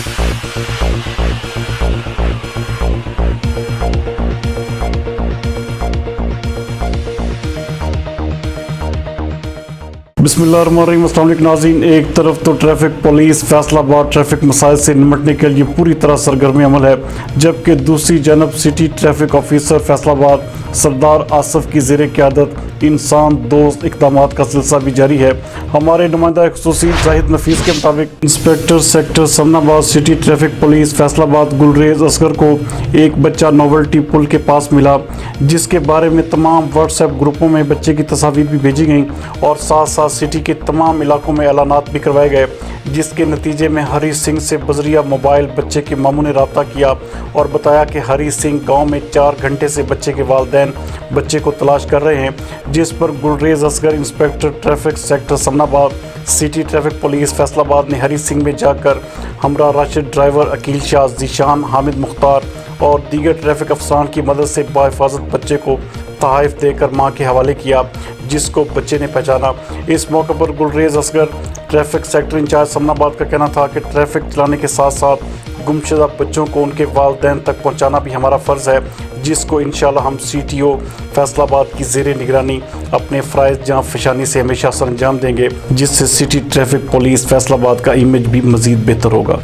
بسم اللہ الرحمن الرحیم۔ السلام علیکم ناظرین، ایک طرف تو ٹریفک پولیس فیصل آباد ٹریفک مسائل سے نمٹنے کے لیے پوری طرح سرگرم عمل ہے، جبکہ دوسری جانب سٹی ٹریفک آفیسر فیصل آباد سردار آصف کی زیر قیادت انسان دوست اقدامات کا سلسلہ بھی جاری ہے۔ ہمارے نمائندہ خصوصی زاہد نفیس کے مطابق inspector sector Samanabad city traffic police Faisal آباد گلریز اصغر کو ایک بچہ نوولٹی پل کے پاس ملا، جس کے بارے میں تمام واٹس ایپ گروپوں میں بچے کی تصاویر بھی بھیجی گئیں اور ساتھ ساتھ سٹی کے تمام علاقوں میں اعلانات بھی کروائے گئے، جس کے نتیجے میں ہری سنگھ سے بذریعہ موبائل بچے کے ماموں نے رابطہ کیا اور بتایا کہ ہری سنگھ گاؤں میں 4 گھنٹے سے بچے کے والدین بچے کو تلاش کر رہے ہیں، جس پر Gulrez Asghar inspector traffic sector Samanabad city traffic police Faisal آباد نے ہری سنگھ میں جا کر ہمراہ راشد ڈرائیور عقیل شاہ، ذیشان، حامد مختار اور دیگر ٹریفک افسران کی مدد سے بحفاظت بچے کو تحائف دے کر ماں کے حوالے کیا، جس کو بچے نے پہچانا۔ اس موقع پر Gulrez Asghar traffic sector incharge Samanabad کا کہنا تھا کہ ٹریفک چلانے کے ساتھ ساتھ گمشدہ بچوں کو ان کے والدین تک پہنچانا بھی ہمارا فرض ہے، جس کو انشاءاللہ ہم سی ٹی او فیصل آباد کی زیر نگرانی اپنے فرائض جاں فشانی سے ہمیشہ سر انجام دیں گے، جس سے سٹی ٹریفک پولیس فیصل آباد کا امیج بھی مزید بہتر ہوگا۔